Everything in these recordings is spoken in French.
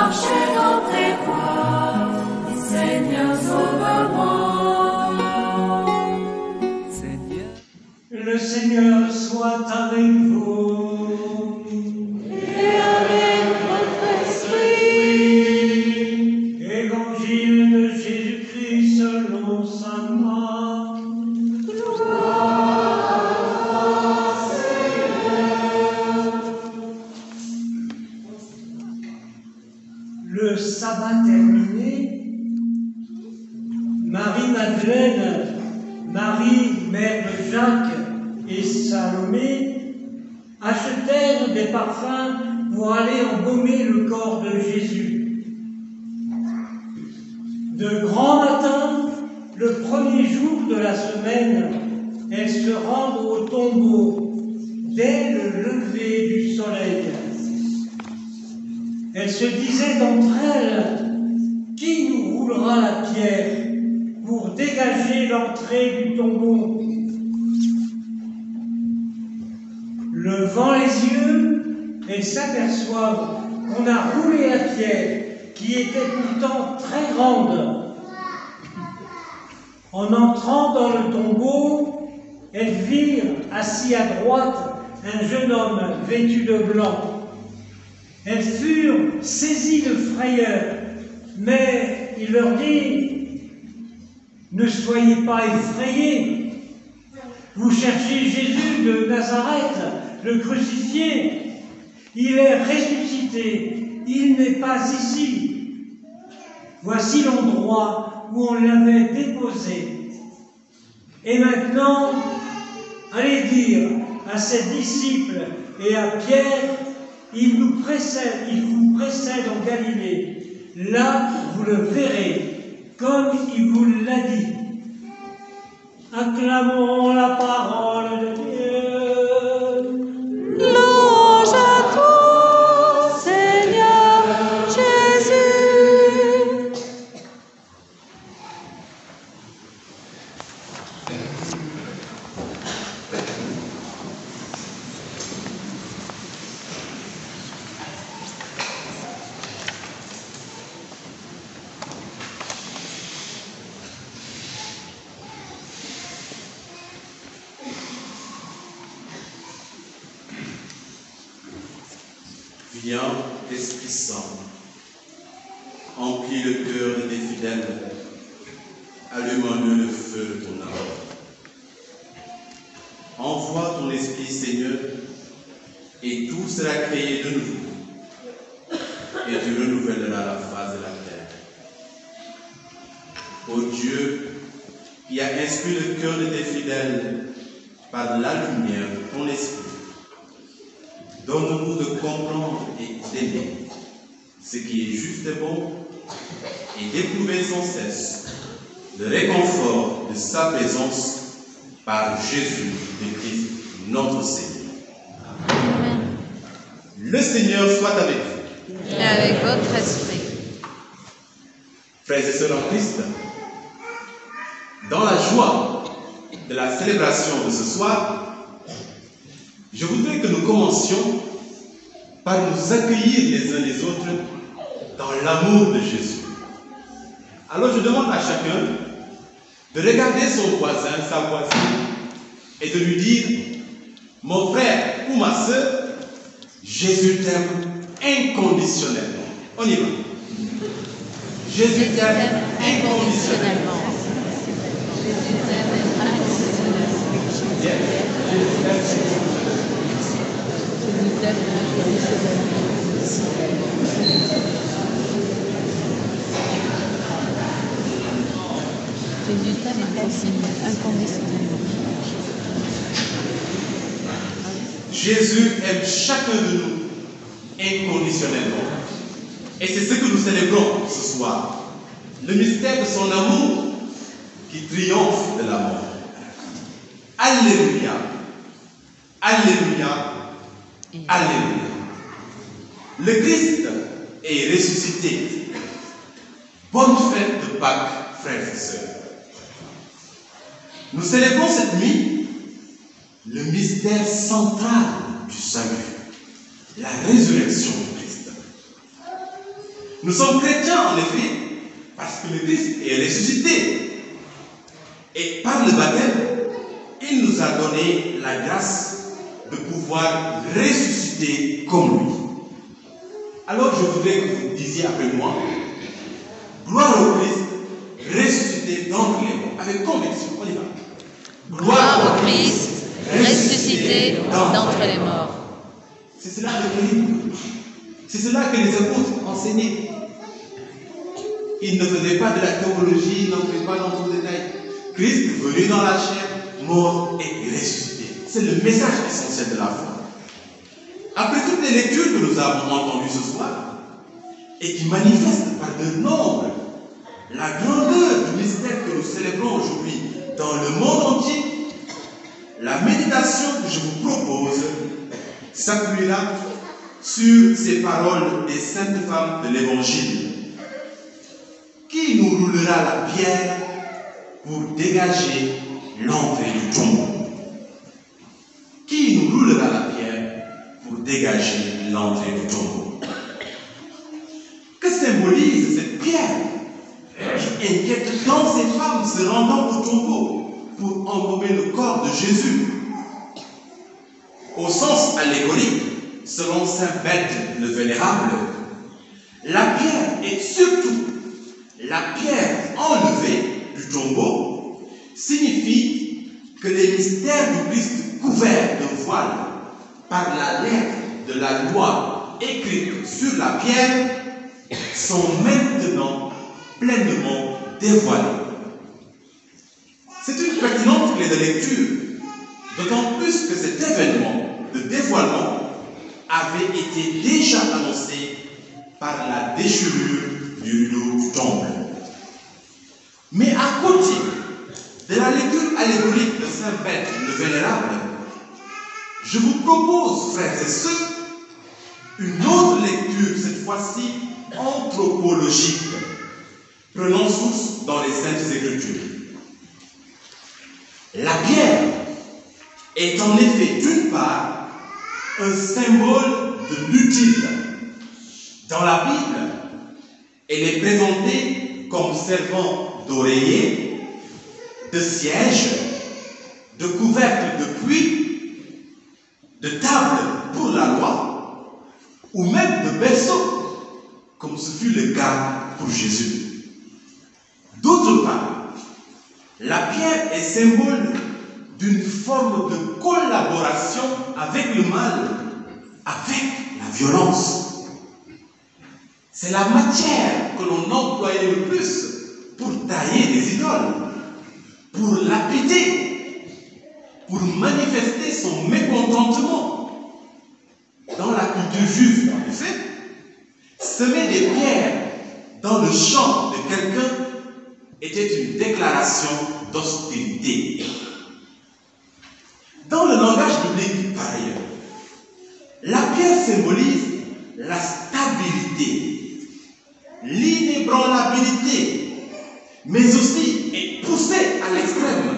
marcher dans tes voies, Seigneur, sauve-moi. Seigneur, le Seigneur soit avec vous. Et avec votre esprit. Évangile de Jésus-Christ selon saint Marc. Le sabbat terminé, Marie-Madeleine, Marie, mère de Jacques et Salomé achetèrent des parfums pour aller embaumer le corps de Jésus. De grand matin, le premier jour de la semaine, elles se rendent au tombeau dès le lever du soleil. Elles se disaient d'entre elles, qui nous roulera la pierre pour dégager l'entrée du tombeau? Levant les yeux, elles s'aperçoivent qu'on a roulé la pierre, qui était pourtant très grande. En entrant dans le tombeau, elles virent assis à droite un jeune homme vêtu de blanc. Elles furent saisies de frayeur, mais il leur dit: ne soyez pas effrayés. Vous cherchez Jésus de Nazareth, le crucifié. Il est ressuscité, il n'est pas ici. Voici l'endroit où on l'avait déposé. Et maintenant, allez dire à ses disciples et à Pierre, il vous précède en Galilée. Là, vous le verrez, comme il vous l'a dit. Acclamons la parole de Dieu. Louange à toi, Seigneur Jésus. Viens, Esprit Saint, emplis le cœur de tes fidèles, allume en eux le feu de ton amour. Envoie ton Esprit, Seigneur, et tout sera créé de nouveau, et tu renouvelleras la face de la terre. Ô Dieu, qui a inspiré le cœur de tes fidèles par la lumière de ton Esprit, donne-nous de comprendre et d'aimer ce qui est juste et bon, et d'éprouver sans cesse le réconfort de sa présence par Jésus le Christ, notre Seigneur. Amen. Le Seigneur soit avec vous. Et avec votre esprit. Frères et sœurs en Christ, dans la joie de la célébration de ce soir, je voudrais que nous commencions par nous accueillir les uns les autres dans l'amour de Jésus. Alors je demande à chacun de regarder son voisin, sa voisine, et de lui dire: mon frère ou ma sœur, Jésus t'aime inconditionnellement. On y va. Jésus t'aime inconditionnellement. Jésus t'aime inconditionnellement. Yes. Jésus t'aime inconditionnellement. Jésus t'aime inconditionnellement. Jésus t'aime inconditionnellement. Jésus aime chacun de nous inconditionnellement. Et c'est ce que nous célébrons ce soir. Le mystère de son amour qui triomphe de la mort. Alléluia. Alléluia. Alléluia. Le Christ est ressuscité. Bonne fête de Pâques, frères et sœurs. Nous célébrons cette nuit le mystère central du salut, la résurrection du Christ. Nous sommes chrétiens en effet, parce que le Christ est ressuscité. Et par le baptême, il nous a donné la grâce de pouvoir ressusciter comme lui. Alors je voudrais que vous disiez après moi, gloire au Christ, ressuscité d'entre les morts, avec conviction. On y va. Gloire au Christ, ressuscité d'entre les morts. C'est cela le livre. C'est cela que les apôtres enseignaient. Ils ne faisaient pas de la théologie, ils n'entraient pas dans tout détail. Christ venu dans la chair, mort et ressuscité. C'est le message essentiel de la foi. Après toutes les lectures que nous avons entendues ce soir, et qui manifestent par de nombre la grandeur du mystère que nous célébrons aujourd'hui dans le monde entier, la méditation que je vous propose s'appuiera sur ces paroles des saintes femmes de l'Évangile. Qui nous roulera la pierre pour dégager l'entrée du tombeau? Qui nous roulera la pierre pour dégager l'entrée du tombeau? Que symbolise cette pierre qui inquiète tant ces femmes se rendant au tombeau pour embaumer le corps de Jésus? Au sens allégorique, selon saint Bède le Vénérable, la pierre est surtout la pierre enlevée du tombeau signifie que les mystères du Christ couverts de voile par la lettre de la loi écrite sur la pierre sont maintenant pleinement dévoilés. C'est une pertinente clé de lecture, d'autant plus que cet événement de dévoilement avait été déjà annoncé par la déchirure du rideau du temple. Mais à côté de la lecture allégorique de saint Bède le Vénérable, je vous propose, frères et sœurs, une autre lecture, cette fois-ci anthropologique, prenant source dans les Saintes Écritures. La pierre est en effet, d'une part, un symbole de l'utile. Dans la Bible, elle est présentée comme servant d'oreiller, de siège, de couvercle de puits, de table pour la loi, ou même de berceau, comme ce fut le cas pour Jésus. D'autre part, la pierre est symbole d'une forme de collaboration avec le mal, avec la violence. C'est la matière que l'on employait le plus pour tailler des idoles, pour lapider, pour manifester son mécontentement. Dans la culture juive, en effet, semer des pierres dans le champ de quelqu'un était une déclaration d'hostilité. Dans le langage biblique, par ailleurs, la pierre symbolise la stabilité, l'inébranlabilité, mais aussi, et poussée à l'extrême,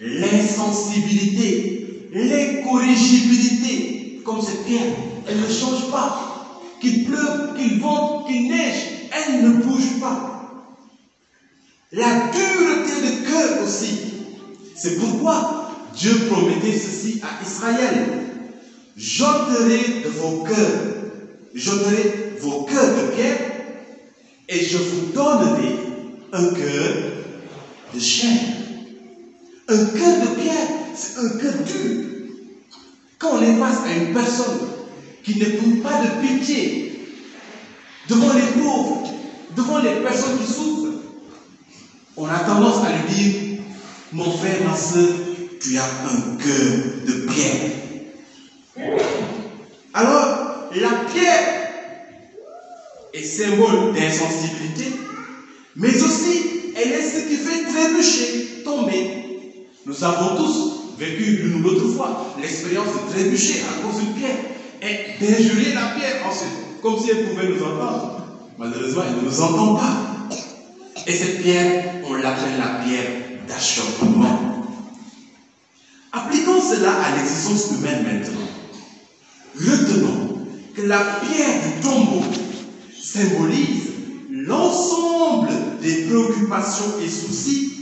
l'insensibilité, l'incorrigibilité, comme cette pierre, elle ne change pas. Qu'il pleuve, qu'il vente, qu'il neige, elle ne bouge pas. La dureté de cœur aussi. C'est pourquoi Dieu promettait ceci à Israël. J'ôterai de vos cœurs, j'ôterai vos cœurs de pierre et je vous donnerai un cœur de chair. Un cœur de pierre, c'est un cœur dur. Quand on est face à une personne qui n'éprouve pas de pitié devant les pauvres, devant les personnes qui souffrent, on a tendance à lui dire, mon frère, ma soeur, tu as un cœur de pierre. Alors, la pierre est symbole d'insensibilité, mais aussi, elle est ce qui fait trébucher, tomber. Nous avons tous vécu l'une ou l'autre fois l'expérience de trébucher à cause d'une pierre et d'injurer la pierre ensuite, comme si elle pouvait nous entendre. Malheureusement, elle ne nous entend pas. Et cette pierre, on l'appelle la pierre d'achoppement. Appliquons cela à l'existence humaine maintenant. Retenons que la pierre du tombeau symbolise l'ensemble des préoccupations et soucis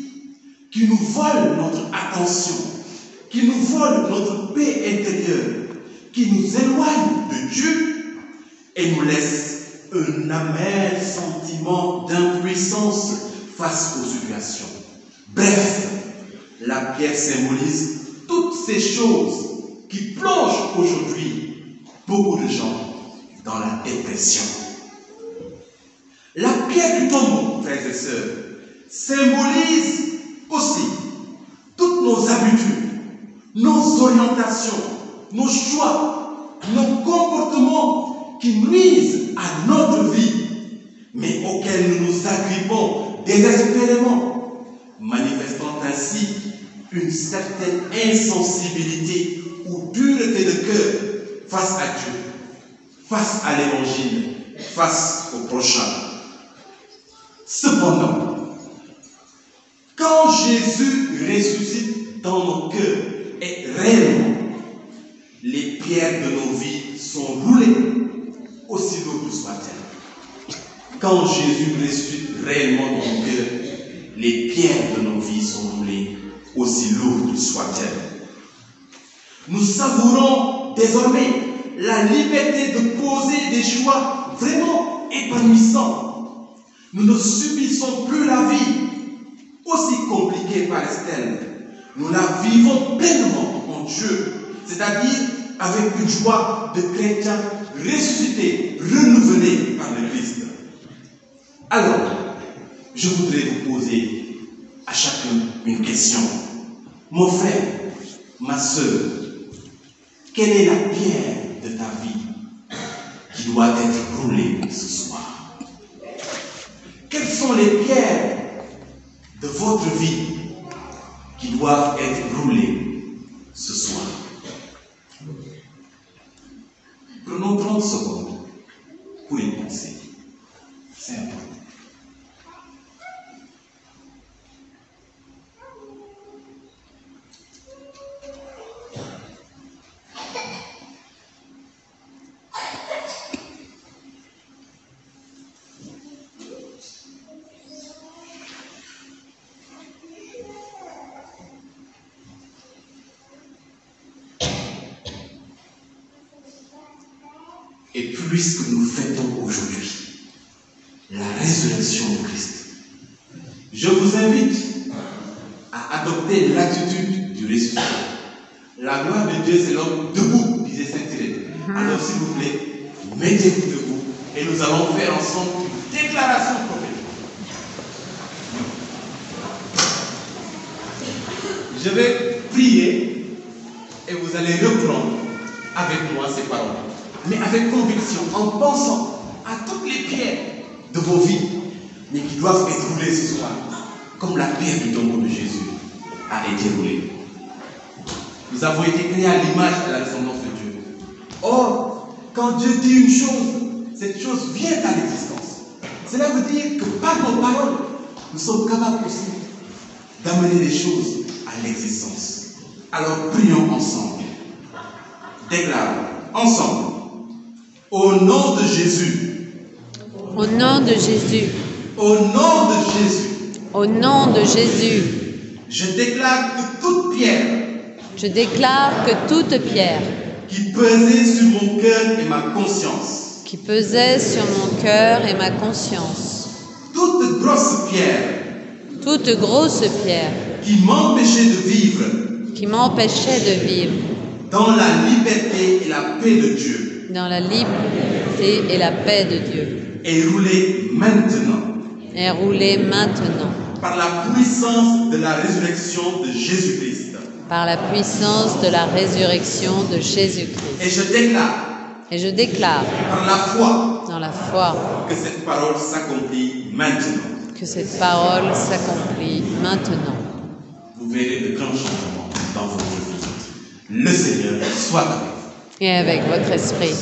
qui nous volent notre attention, qui nous volent notre paix intérieure, qui nous éloignent de Dieu et nous laissent un amer sentiment d'impuissance face aux situations. Bref, la pierre symbolise toutes ces choses qui plongent aujourd'hui beaucoup de gens dans la dépression. La pierre du tombeau, frères et sœurs, symbolise aussi toutes nos habitudes, nos orientations, nos choix, nos comportements qui nuisent à notre vie, mais auxquels nous nous agrippons désespérément, manifestant ainsi une certaine insensibilité ou dureté de cœur face à Dieu, face à l'Évangile, face au prochain. Cependant, quand Jésus ressuscite dans nos cœurs et réellement, les pierres de nos vies sont roulées, aussi lourdes soient-elles. Quand Jésus ressuscite réellement dans nos cœurs, les pierres de nos vies sont roulées, aussi lourdes soient-elles. Nous savourons désormais la liberté de poser des choix vraiment épanouissants. Nous ne subissons plus la vie, aussi compliquée paraisse-t-elle. Nous la vivons pleinement en Dieu, c'est-à-dire avec une joie de chrétien ressuscité, renouvelé par le Christ. Alors, je voudrais vous poser à chacun une question. Mon frère, ma soeur, quelle est la pierre de ta vie qui doit être roulée ce soir? Quelles sont les pierres de votre vie qui doivent être roulées ce soir? Prenons 30 secondes pour y penser. C'est important. Et puisque nous fêtons aujourd'hui la résurrection de Christ, je vous invite à adopter l'attitude du ressuscité. La gloire de Dieu, c'est l'homme debout, disait Saint Thérèse. Alors s'il vous plaît, mettez-vous debout et nous allons faire ensemble une déclaration prophétique. Je vais prier et vous allez reprendre avec moi ces paroles, mais avec conviction, en pensant à toutes les pierres de vos vies, mais qui doivent être roulées ce soir, comme la pierre du tombeau de Jésus a été roulée. Nous avons été créés à l'image et à la ressemblance de Dieu. Or, quand Dieu dit une chose, cette chose vient à l'existence. Cela veut dire que par nos paroles, nous sommes capables aussi d'amener les choses à l'existence. Alors prions ensemble. Déclarons ensemble. Au nom de Jésus. Au nom de Jésus. Au nom de Jésus. Au nom de Jésus. Je déclare que toute pierre. Je déclare que toute pierre Qui pesait sur mon cœur et ma conscience. qui pesait sur mon cœur et ma conscience. Toute grosse pierre. Toute grosse pierre Qui m'empêchait de vivre. qui m'empêchait de vivre Dans la liberté et la paix de Dieu. dans la liberté et la paix de Dieu Est roulée maintenant. est roulée maintenant Par la puissance de la résurrection de Jésus-Christ. par la puissance de la résurrection de Jésus-Christ. Et je déclare Par la foi dans la foi que cette parole s'accomplit maintenant. que cette parole s'accomplit maintenant. Vous verrez de grands changements dans votre vie. Le Seigneur soit avec vous. Et avec votre esprit.